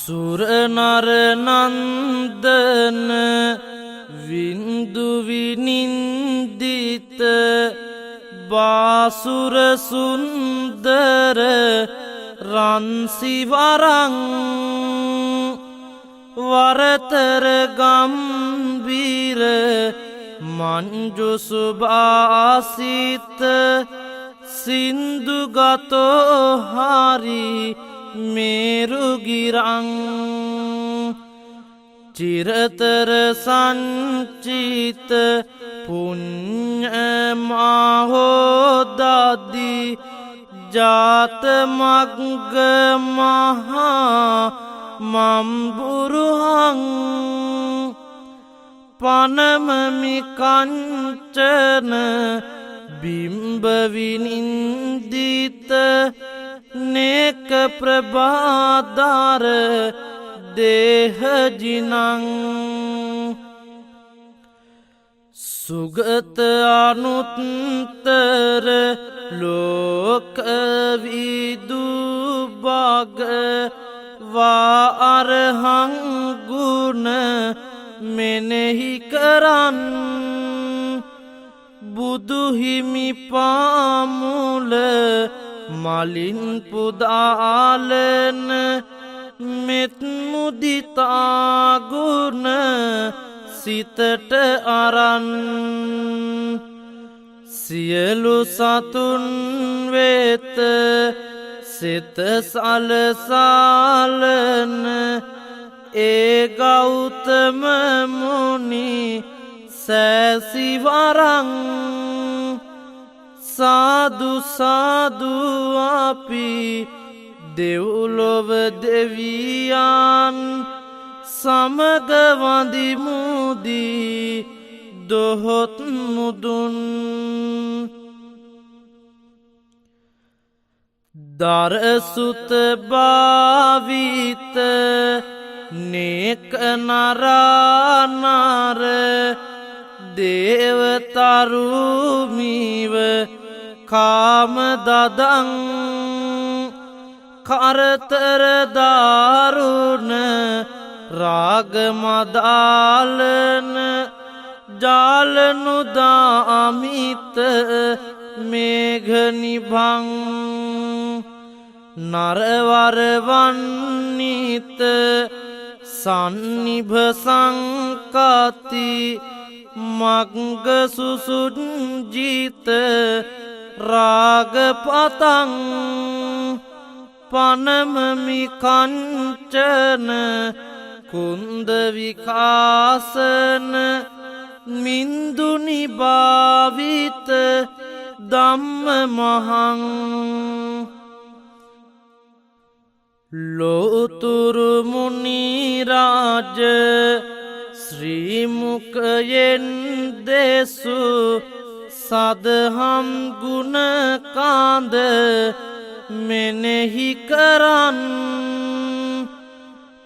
සුර නර නන්දන වින්දු විනින්දිත බාසුර සුන්දර රන්සිවරං වරතර ගම්බීර මංජු සුභාසිත සින්දුගතෝ හරි මේරුගිරං චිරතර සංචිත පුඤ්ඤමාහෝදද්දි ජාත මග්ග මහා මම්බුරුහං පනමමි කංචන බිම්බ විනින්දිත නේක ප්‍රභාදාර දේහජිනං සුගත අනුත්තර ලෝකවිදුභාග වාරහං ගුණ මෙනෙහි කරන් බුදුහිමි පාමුල මලින් පුදාලන මෙත් මුදිතා ගුණ සිතට අරන් සියලු සතුන් වෙත සිත සලසාලන ඒ ගෞතම මුනි සැසිවරං සාදු සාදු අපි දෙව්ලොව දෙවියන් සමග වඳිමුදී දොහොත් මුදුන් දරසුත භාවිත නේක නරානර දේවතරුමිව කාම දදං කරතර දාරුණ රාග මදාලන ජාලනුදාමිත මේඝ නිභං නරවරවන්නිත සන්නිභ සංකති මග්ග සුසුජිත රාගපතං පනමමි කංචන කුන්ද විකාසන මින්දුනි භාවිත ධම්ම මහං ලෝතුරු මුනි රාජ ශ්‍රී මුඛයෙන් දෙසු සදහම් ගුණ කාඳ මෙනෙහි කරන්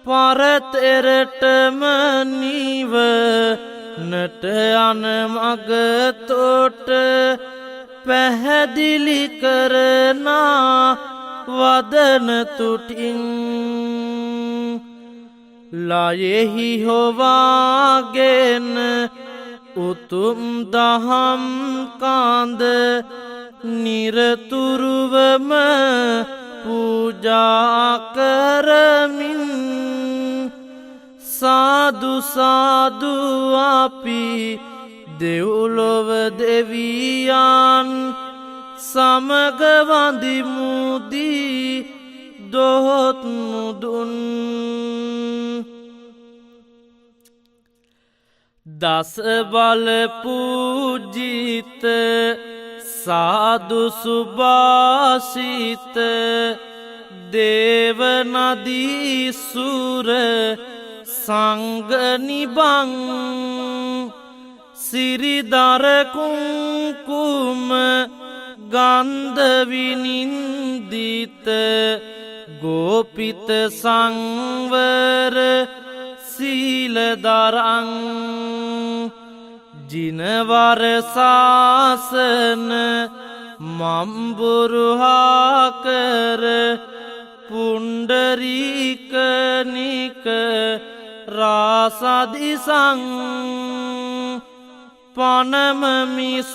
පරතරටම නිවනට යන මග තොට පැහැදිලි කරනා වදන තුටින් ලයෙහි හොවාගෙන උතුම් දහම් කාඳ නිරතුරුවම පූජා කරමින් සාදු සාදු අපි දෙව්ලොව දෙවියන් සමග වඳිමුදී දොහොත් මුදුන් දස බල පූජිත සාදු සුභාසිත දේව නදී සුර සංඝ නිබං සිරිදර කුංකුම ගන්ධ විනින්දිත ගෝපිත සංවර සීලදරං ජිනවර සාසන මම්බුරුහා කර පුණ්ඩරීකනික රාසදිසං පනමමිසුප්පටි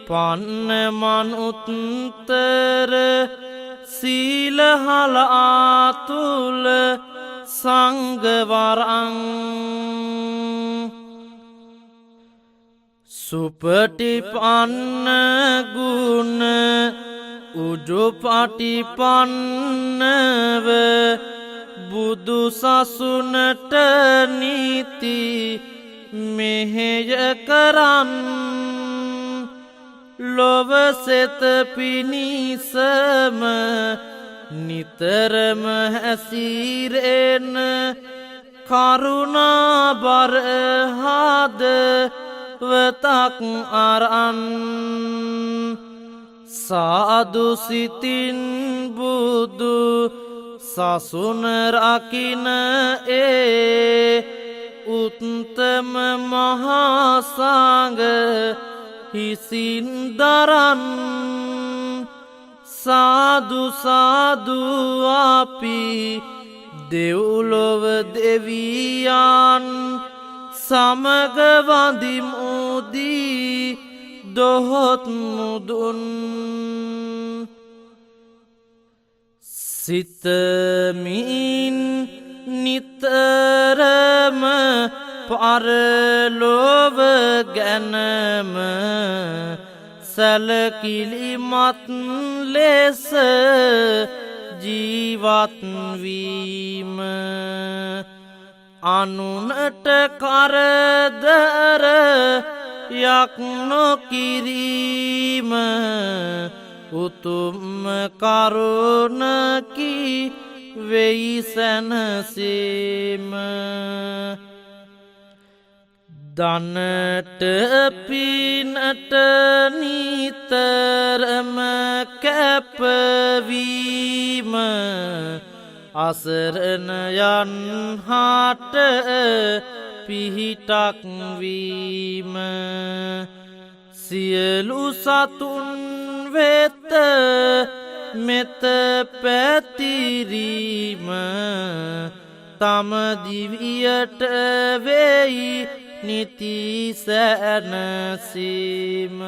පන්නමනුත්තර සීලහලාතුල සංගවරං සුපටිපන්න ගුණ උජුපටිපන්නව බුදු සසුනට නීති මෙහෙය කරන් ලොවසෙත පිණිසම නිතරම හැසිරෙන කරුණාබර හදවතක් අරන් සාදු සිතින් බුදු සසුන රකින උත්තම මහා සංඝ හිසින් දරන් සාදු සාදු අපි දෙව්ලොව දෙවියන් සමග වඳිමුදී දොහොත් මුදුන් සිතමින් නිතරම පරලොව ගැනම සැලකිලිමත් ලෙස ජීවත්වීම අනුනට කරදර යක් නොකිරීම උතුම් කරුණකි වෙයි සැනසීම දනට පිනට නිතරම කැපවීම අසරණයන් හට පිහිටක් වීම සියලු සතුන් වෙත මෙත පැතිරීම තම දිවියට වෙයි නිති සැනසීම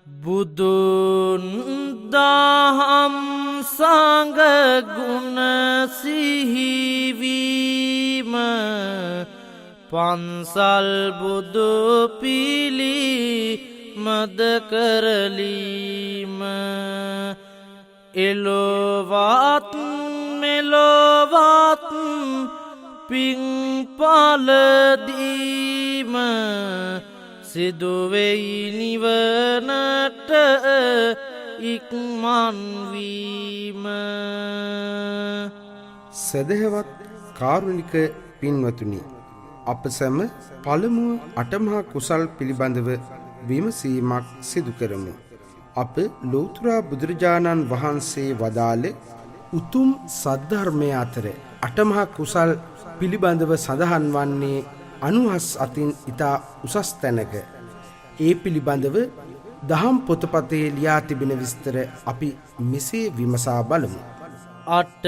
බුදුන් දහම් සංඝ ගුණ සිහිවීම පන්සල් බුදු පිලි මද කරලීම එලොවත් මෙලොවත් පින් පලදීම සිදුවෙයි නිවනට ඉක්මන්වීම. සදහවත් කාරුණික පින්වතුනි, අප සැම පළමුව අටමහා කුසල් පිළිබඳව විමසීමක් සිදු කරමු. අප ලෝතර බුදුරජාණන් වහන්සේ වදාළ උතුම් සද්ධර්මය අතර අටමහා කුසල් පිළිබඳව සඳහන් වන්නේ 90 අතින් ඉතා උසස් තැනක. ඒ පිළිබඳව දහම් පොතපතේ ලියා තිබෙන විස්තර අපි මෙසේ විමසා බලමු. අට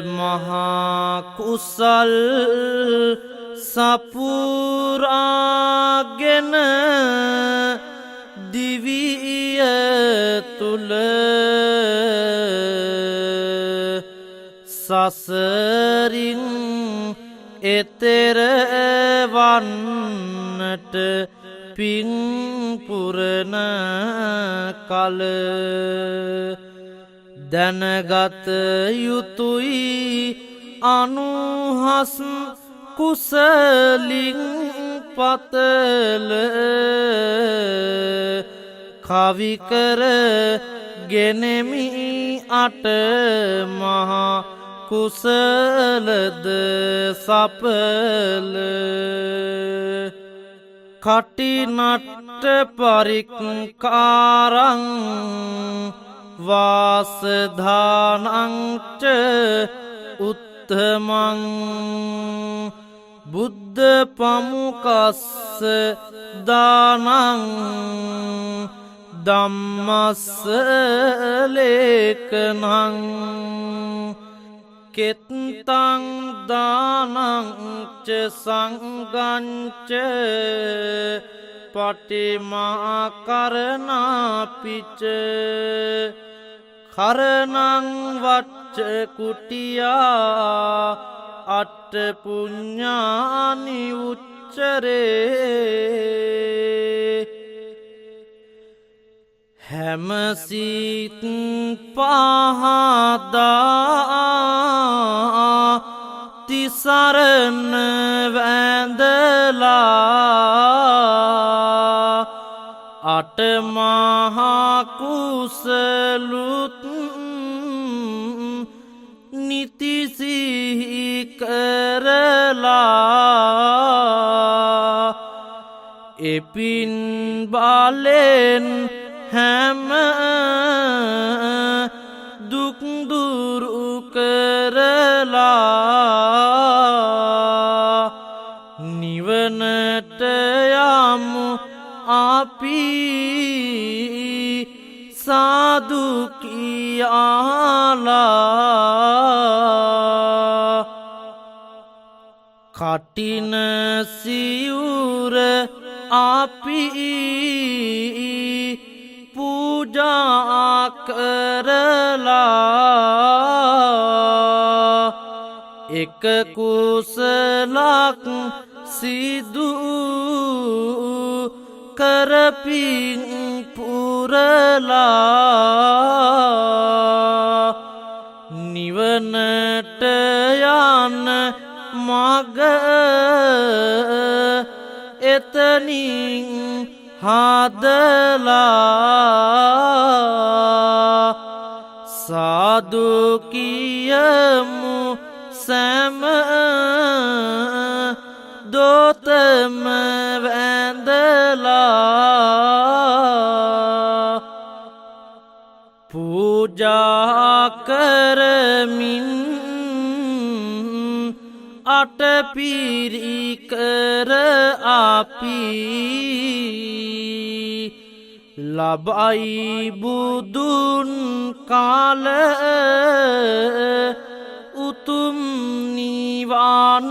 මහා කුසල් සපුරාගෙන දිවිය තුල සසරින් එතෙර වන්නට පින් පුරන කල දැනගත යුතුයි අනුහස් කුසලින් පතල කවිකර ගෙනෙමි අට මහා කුසලද සපල කටිනට්ට පරික්කාරං වාසධානංච උත්තමං බුද්ධ පමුකස්ස දානං ධම්මස්ස ලේකනං කෙත්තං දානං ච සංගංච පටිමා කරණාපිච කරණං වච්ච කුටියා අට්ඨ පුඤ්ඤානි උච්චරේ හැමසිත පහදා තිසරණ වැඳලා අටමහා කුසලුත් නිතිසිහි කරලා එපින් බලෙන් හැම දුක් දුරු කරලා නිවනට යමු අපි සාදු කියාලා කටින සිවුර අපි පූජා කරලා එක කුසලක් සිදු කරපින් පුරලා නිවනට යන මග එතනින් හදලා සාදු කියමු සෑම දොතම වැඳලා පූජා කරමින් අටපිරිකර අපි ලබයි බුදුන් කාල උතුම් නිවන්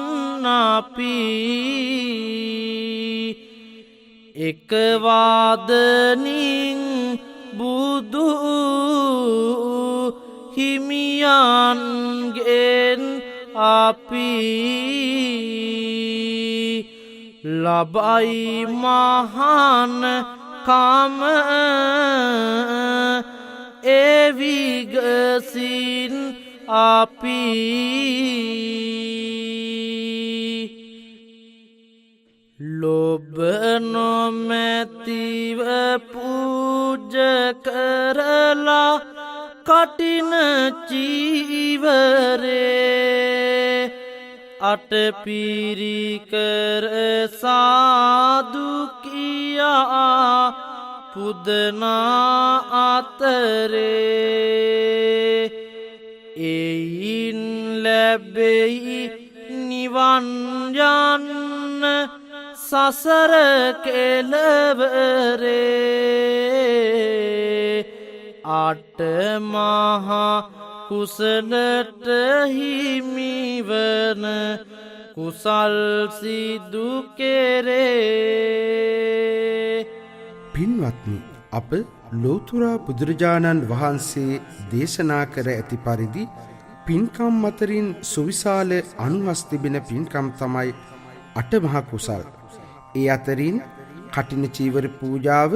අපි එක වාදනින් බුදු හිමියන්ගෙන් අපි ලබයි මහාන කම එවිගසින් අපි ලොබ නොමැතිව පූජ කරලා කටින චීවරේ අටපිරිකර සාදු කියා පුදනා අතරේ එයින් ලැබෙයි නිවන් යන්න සසර කෙලවරේ අට මහා කුසලට හිමිවන කුසල් සිදු කෙරේ. පින්වත්නි, අප ලෝතුරා බුදුරජාණන් වහන්සේ දේශනා කර ඇති පරිදි පින්කම් අතරින් සුවිශාල අනුහස් තිබෙන පින්කම් තමයි අටමහා කුසල්. ඒ අතරින් කටින චීවර පූජාව,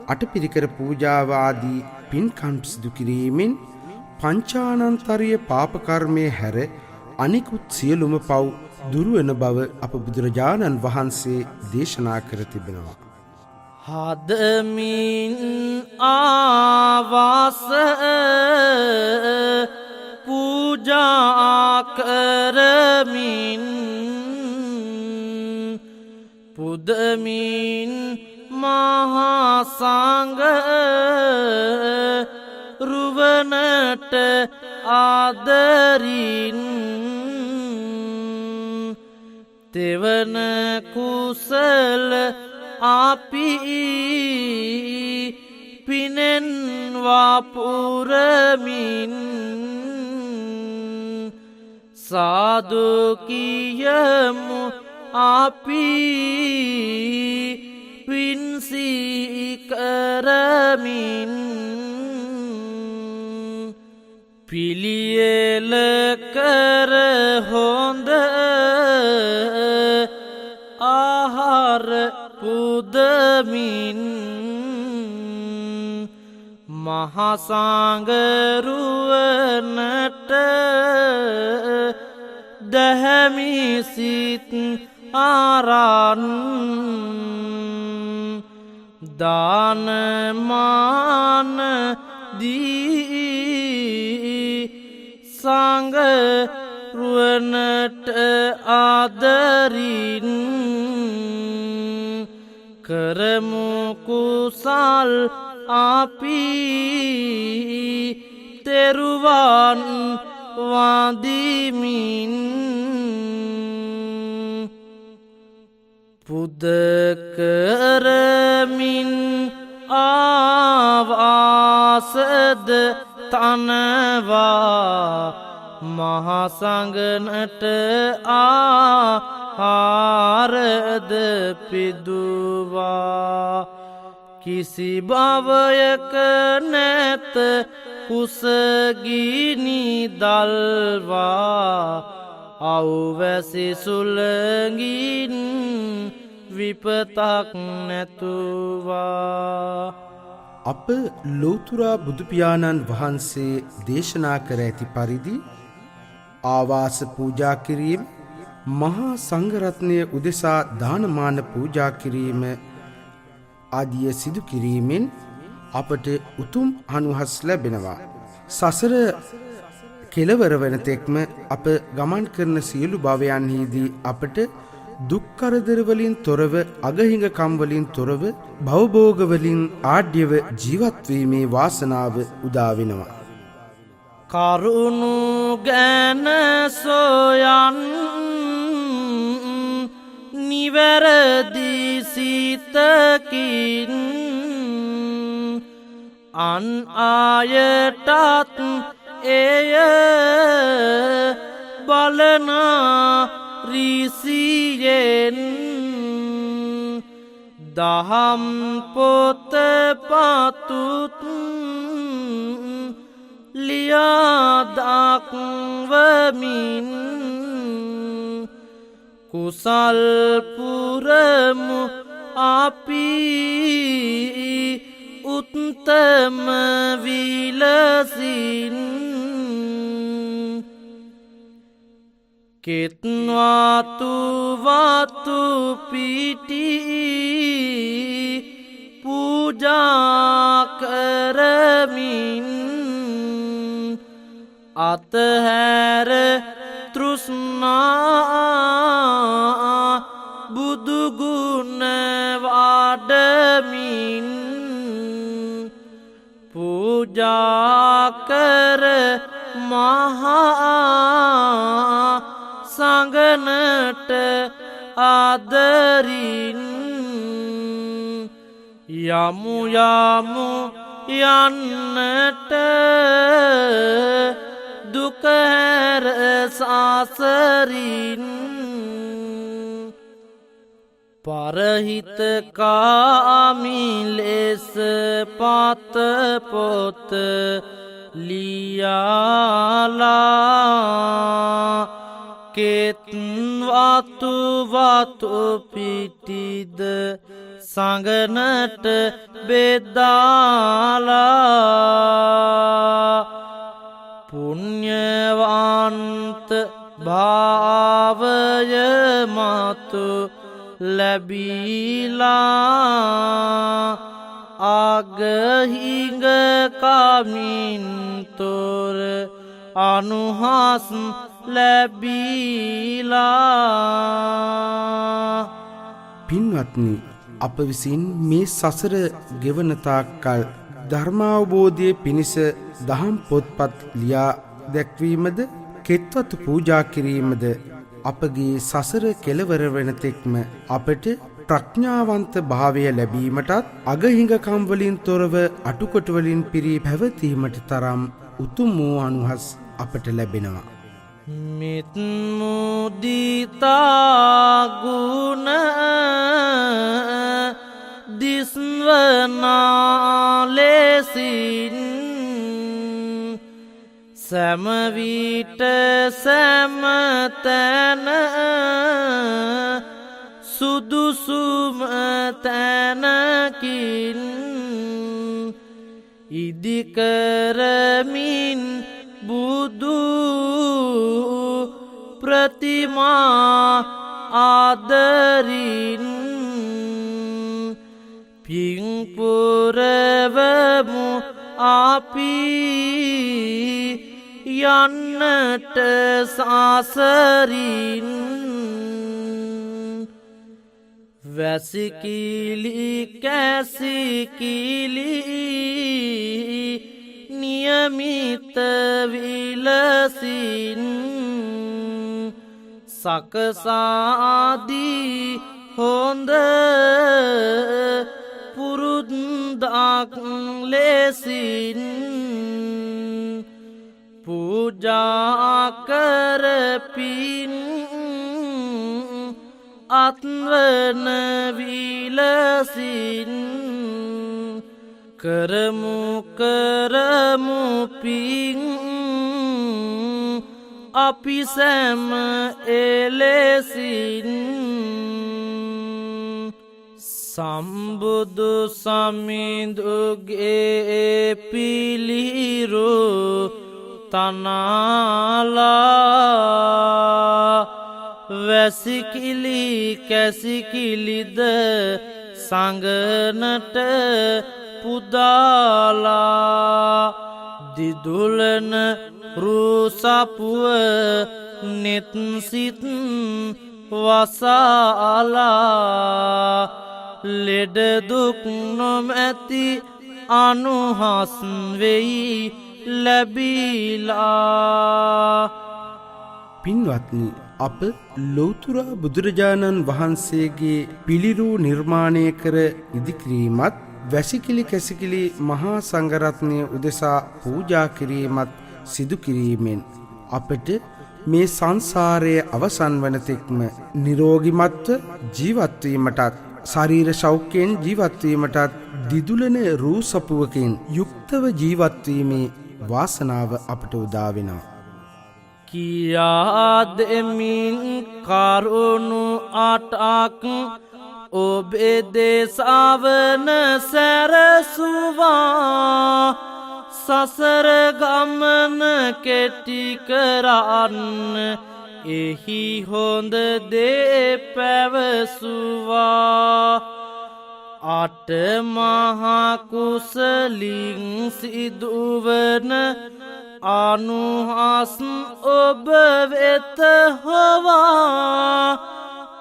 අටපිරිකර පූජාව ආදී පින්කම් සිදු කිරීමෙන් පංචානන්තරීය පාප කර්මය හැර අනිකුත් සියලුම පව් දුරුවන බව අප බුදුරජාණන් වහන්සේ දේශනා කර තිබෙනවා. හදමින් ආවාස පූජා කරමින් පුදමින් මහා සංඝ රුවනට ආදරින් තෙවන කුසල අපි පිනෙන් වාපුරමින් සාදු කියමු අපි පින්සීකරමින් පිළියෙල කර හොඳ ආහාර පුදමින් මහසංගරුවනට දැහැමිසිත් ආරන් දානමාන දී සංගරුවනට ආදරින් කරමු කුසල් අපි තෙරුවන් වඳිමින් පුද කරමින් ආවාසද තනවා මහසඟනට ආහාරද පිදුවා කිසි භවයක නැත කුසගිනි දල්වා අවවැසි සුළඟින් විපතක් නැතුවා අප ලෝතුරා බුදුපියාණන් වහන්සේ දේශනා කර ඇති පරිදි ආවාස පූජා කිරීම මහා සංඝරත්නය උදෙසා දානමාන පූජා කිරීම ආදිය සිදු කිරීමෙන් අපට උතුම් අනුහස් ලැබෙනවා. සසර කෙලවර වන තෙක්ම අප ගමන් කරන සියලු භවයන්හිදී අපට දුක්කරදරවලින් තොරව අගහිඟකම්වලින් තොරව භවභෝගවලින් ආඩ්‍යව ජීවත්වීමේ වාසනාව උදාවෙනවා. කරුණු ගැන සොයන් නිවැරදි සිතකින් අන් අයටත් එය බලනා රිසියෙන් දහම් පොත පතුත් ලියාදක්වමින් කුසල් පුරමු අපි උත්තම විලසින් කෙත්වාතු වතු පිටි පූජා කරමින් අතහැර තෘෂ්ණා බුදුගුණ වඩමින් පූජා කර මහා සංඝනට ආදරින් යමු යමු යන්නට දුක හැර සසරින් පරහිතකාමී ලෙස පත පොත ලියාලා කෙත්වතු වතු පිටිද සංඝනට බෙදාලා පුණ්‍යවන්ත භාවය මතු ලැබීලා අගහිඟ කමින් තොර අනුහස් ලැබීලා. පින්වත්නි, අප විසින් මේ සසර ගෙවන තාක්කල් ධර්මාවබෝධය පිණිස දහම් පොත්පත් ලියා දැක්වීමද කෙත්වතු පූජා කිරීමද අපගේ සසර කෙලවර වන තෙක්ම අපට ප්‍රඥාවන්ත භාවය ලැබීමටත් අගහිඟකම් වලින් තොරව අටුකොටු වලින් පිරී පැවතීමට තරම් උතුම් වූ අනුහස් අපට ලැබෙනවා. මිත් මුදිතා ගුණ දිස්වනා ලෙසින් සෑම විට සෑම තැන සුදුසුම තැනකින් ඉදිකරමින් බුදු ප්‍රතිමා ආදරින් පිංපුරවමු අපි යන්නට සාසරින් වැසිකිලි කැසිකිලි නියමිත විලසින් සකසාදී හොඳ පුරුද්දක් ලෙසින් පූජා කරපින් අත්වන විලසින් කරමු පින් අපි සැම එලෙසින් සම්බුදු සමිඳුගේ පිළිරු තනාලා වැසිකිලි කැසිකිලිද සංගනට පුදාලා දිදුලන රුසපුව නෙත්සිත් වසාලා ලෙඩදුක් නොමැති අනුහස් වෙයි ලැබීලා. පින්වත්නි, අප ලෞතුරා බුදුරජාණන් වහන්සේගේ පිළිරූ නිර්මාණය කර ඉදිකිරීමත් වැසිකිලි කැසිකිලි මහා සංඝරත්නය උදෙසා පූජා කිරීමත් සිදු කිරීමෙන් අපට මේ සංසාරයේ අවසන් වන තෙක්ම නිරෝගිමත්ව ජීවත්වීමටත් ශරීර සෞඛ්‍යයෙන් ජීවත්වීමටත් දිදුලන රූ සපුවකින් යුක්තව ජීවත්වීමේ වාසනාව අපට උදා වෙනවා. කියා දෙමින් කරුණු අටක් ඔබේ දේශාවන සැරසුවා සසර ගමන කෙටි කරන්න එහි හොඳ දේ පැවසුවා. අට මහා කුසලින් සිදුවන අනුහස් ඔබ වෙත හොවා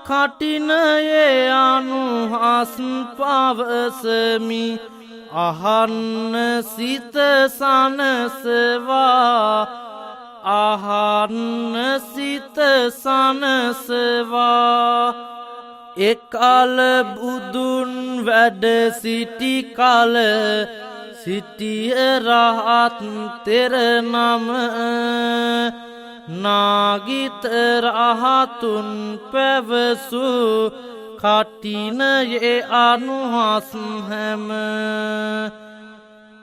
කටිනයේ අනුහස් පවසමි අහන්න සිත සනසවා අහන්න සිත සනසවා. එකල බුදුන් වැඩ සිටි කල සිටිය රහත් තෙර නම නාගිත රහතුන් පැවසු කටිනයේ අනුහස් හැම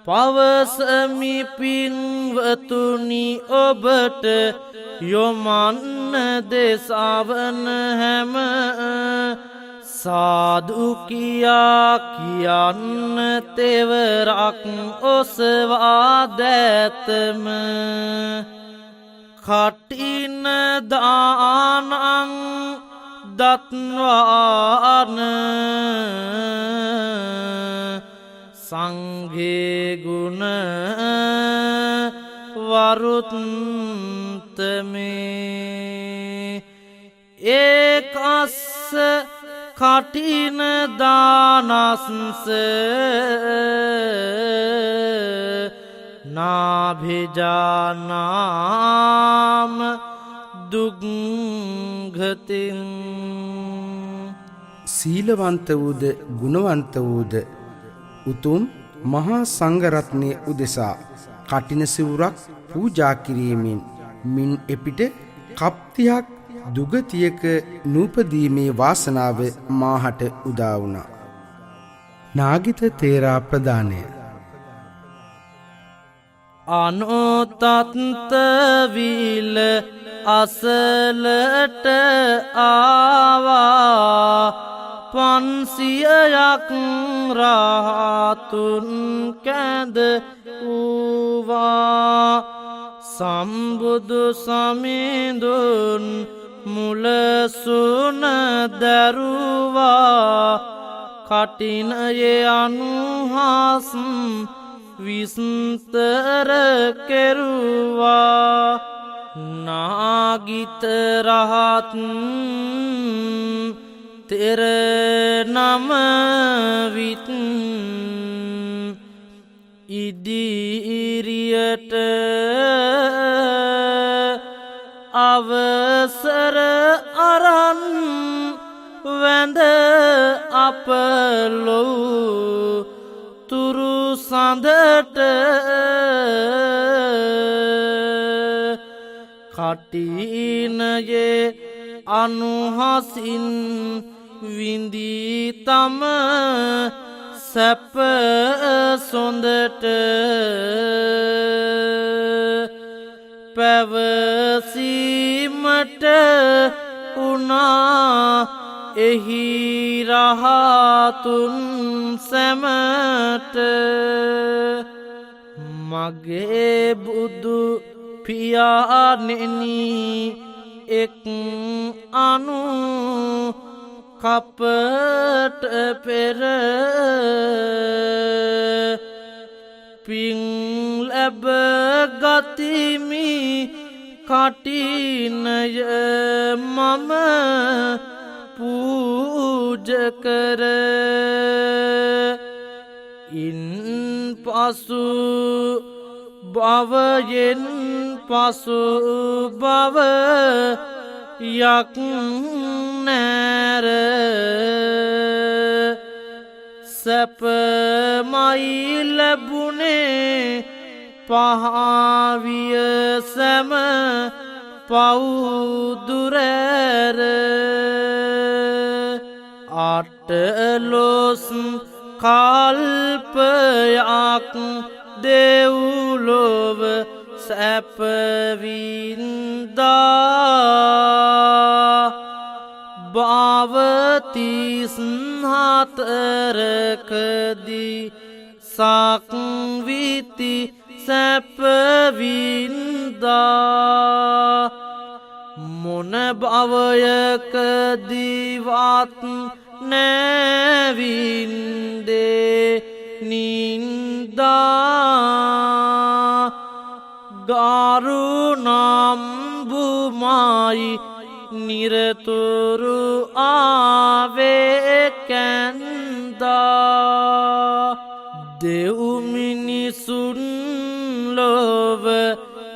පවසමි පින්වතුනි ඔබට යොමන්න දේශාවන හැම සාදු කියා කියන්න තෙවරක් ඔසවා දැතම කටින දානං දත්වාන සංඝේ ගුණ වරුත්තමේ ඒකස්ස කටින දානස්ස නාභිජානාම දුග්ගතින් සීලවන්ත වූද ගුණවන්ත වූද උතුම් මහා සංඝරත්නය උදෙසා කටින සිවුරක් පූජා කිරීමෙන් මින් එපිට කප්තියක් දුගතියක නූපදීමේ වාසනාව මාහට උදා වුණා. නාගිත තේරා ප්‍රදානය. අනෝතත්ත විල අසලට ආවා 500ක් රහතුන් කැඳ වූවා සම්බුදු සමිඳුන් මුලසුන දරුවා කටිනයේ අනුහස් විස්තර කෙරුවා නාගිත රහත් තෙර නම විත් ඉදිරියට අවසර අරන් වැඳ අපලෝ තුරු සඳට කටිනයේ අනුහසින් විඳී තම සැප සොඳට පැවසීමට උනා එහි රහතුන් සැමට මගේ බුදු පියාණෙනි එක් අනු කපට පෙර පින් ලැබ ගතිමි කටිනය මම පූජ කර ඉන් පසු භවයෙන් පසු භව යක් නැර සැපමයි ලැබුණේ පහවිය සැම පවුදුරැර අටලොස් කල්පයක් දෙව්ලොව සැපවින්දා භවතිස් හතරකදී සක්විති සැපවින්දා මොන භවයකදීවත් නැවින්දේ නින්දා ගාරුණම්බුමයි නිරතුරු ආවේ කැන්දා දෙව්මිනිසුන් ලොව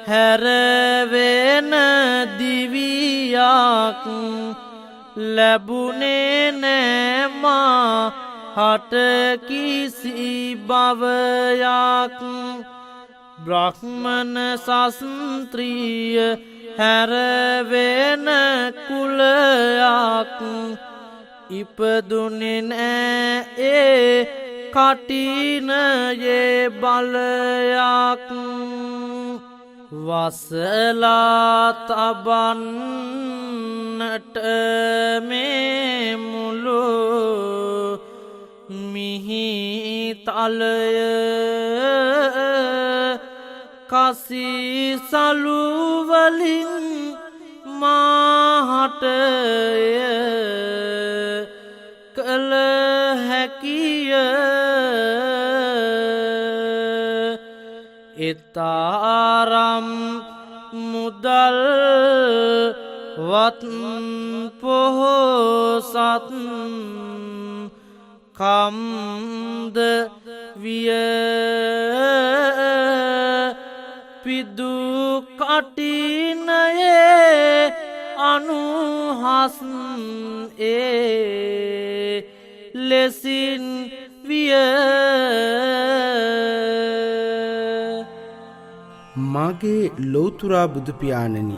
හැරවෙන දිවියක් ලැබුණේ නෑමා හට කිසි භවයක් බ්‍රහ්මන සස්ත්‍රිය හැරවෙන කුලයක් ඉපදුනේ නෑ ඒ කටිනයේ බලයක් වසලා තබන්නට මේ මුළු මිහි තලය කසිසලු වලින් මාහටය කළ හැකිය එතරම් මුදල් වත් පොහොසත් කම්ද විය පිදු කටිනයේ අනුහස් ලෙසින් විය. මාගේ ලෝතුරා බුදුපියාණනි,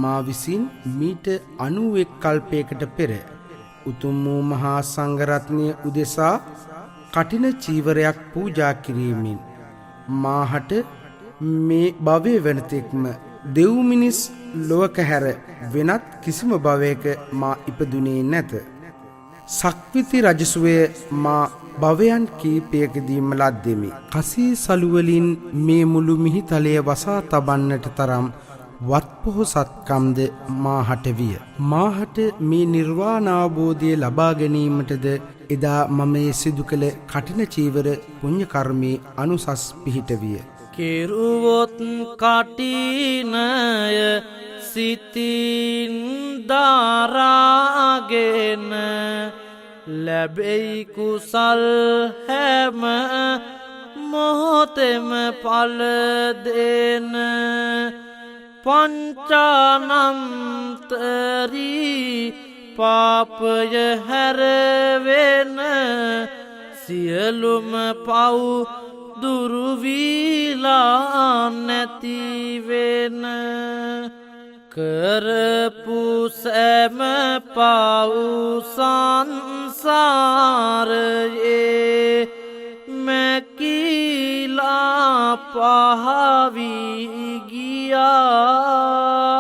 මා විසින් මීට 91 කල්පයකට පෙර උතුම් වූ මහා සංඝරත්නය උදෙසා කටින චීවරයක් පූජා කිරීමෙන් මාහට මේ භවයේ වෙනතෙක්ම දෙව් මිනිස් ලෝක හැර වෙනත් කිසිම භවයක මා ඉපදුනේ නැත. සක්විති රජසුවය මා භවයන් කීපයකදීම ලද්දෙමි. කසී සලු වලින් මේ මුළු මිහිතලය වසා තබන්නට තරම් වත්පොහොසත්කම්ද මාහට විය. මාහට මේ නිර්වාණ අවබෝධය ලබා ගැනීමටද එදා මම සිදු කළ කටින චීවර පුණ්‍ය කර්මයේ අනුසස් පිහිට විය. කෙරුවොත් කටිනය සිතින් දරාගෙන ලැබෙයි කුසල් හැම මොහොතෙම ඵල දෙන පංචානන්තරී පාපය හැරවෙන සියලුම පව් දුරුවීලා නැතිවෙන කරපු සෑම පව් සංසාරයේ මැකිලා පහවී ගියා.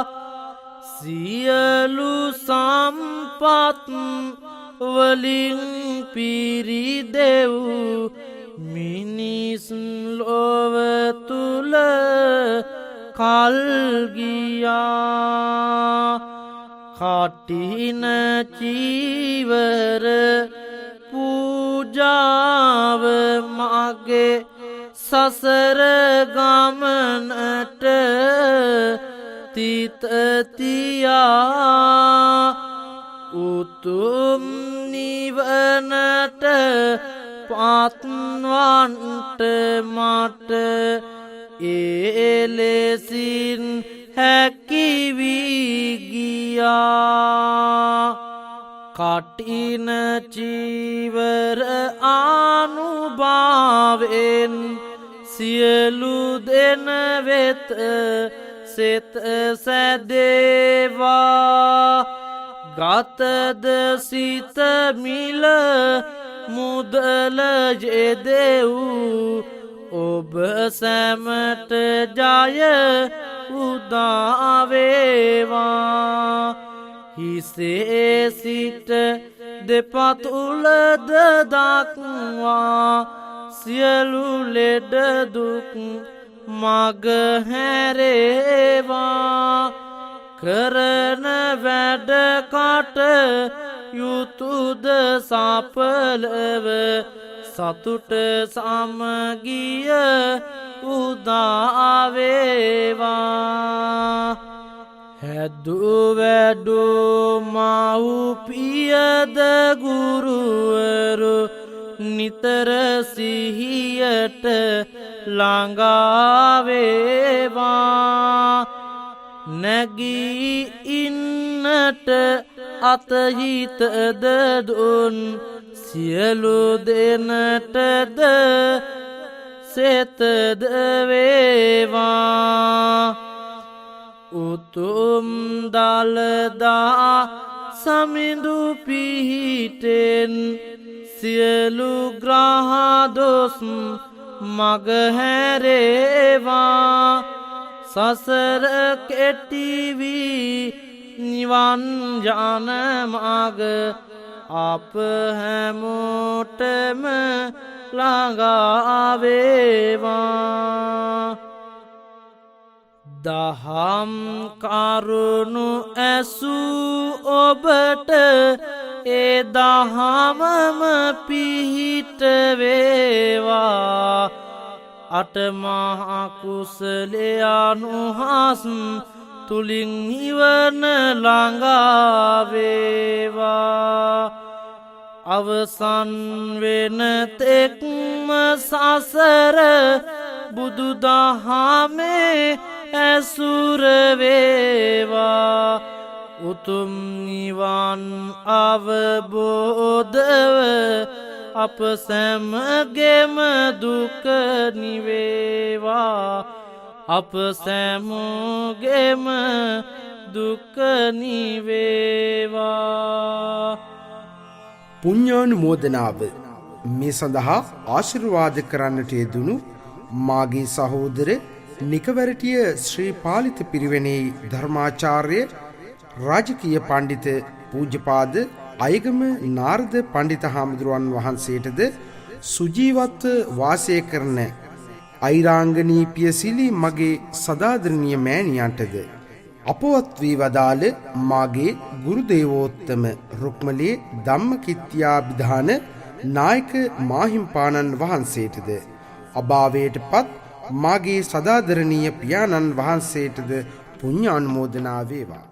සියලු සම්පත් වලින් පිරිදෙව් මිනිස් ලොව තුල කල් ගියා. කටින චීවර පූජාව මගේ සසර ගමනට තිතතියා. උතුම් නිවනට පත්වන්ට මට එලෙසින් හැකිවී ගියා. කටින චීවර ආනුභාවෙන් සියලු දෙන වෙත සෙත සැදේවා. ගතද සිත මිල මුදල යෙදෙව් ඔබ සැමට ජය උදාවේවා. හිසේ සිට දෙපතුලද දක්වා සියලු ලෙඩ දුක් මග හැරේවා. කරන වැඩ කට යුතුද සපලව සතුට සමගිය උදාවේවා. හැදු වැඩු මව්පියද ගුරුවරු නිතර සිහියට ළඟාවේවා. නැගී ඉන්නට අතහිතද දුන් සියලු දෙනටද සෙතද වේවා. උතුම් දළදා සමිඳු පිහිටෙන් සියලු ග්‍රහ දොස් මග හැරේවා. සසර කෙටිවී නිවන් යන මග අප හැමෝටම ළඟාවේවා. දහම් කරුණු ඇසූ ඔබට ඒ දහමම පිහිට වේවා. අටමහා කුසලයනුහස් තුලින් නිවන ළඟාවේවා. අවසන් වෙන තෙක්ම සසර බුදු දහමේ ඇසුර වේවා. උතුම් නිවන් අවබෝධව අප සැමගෙම දුක නිවේවා අප සැමගෙම දුක නිවේවා. පුඤ්ඤානුමෝදනාව මේ සඳහා ආශිර්වාද කරන්නට යෙදුණු මාගේ සහෝදර නිකවරටිය ශ්‍රී පාලිත පිරිවෙනේ ධර්මාචාර්ය රාජකීය පඬිත පූජ්‍යපාද අයගම නාරද පඬිත හාමුදුරුවන් වහන්සේටද සුජීවත්ව වාසය කරන අයිරාංගනී පියසිලි මගේ සදාදරණීය මෑණියන්ටද අපවත් වී වදාළ මාගේ ගුරු දේවෝත්තම රුක්මලේ ධම්මකිත්‍යාභිධාන නායක මාහිම්පාණන් වහන්සේටද අභාවයටපත් මාගේ සදාදරණීය පියාණන් වහන්සේටද පුඤ්ඤානුමෝදනා වේවා.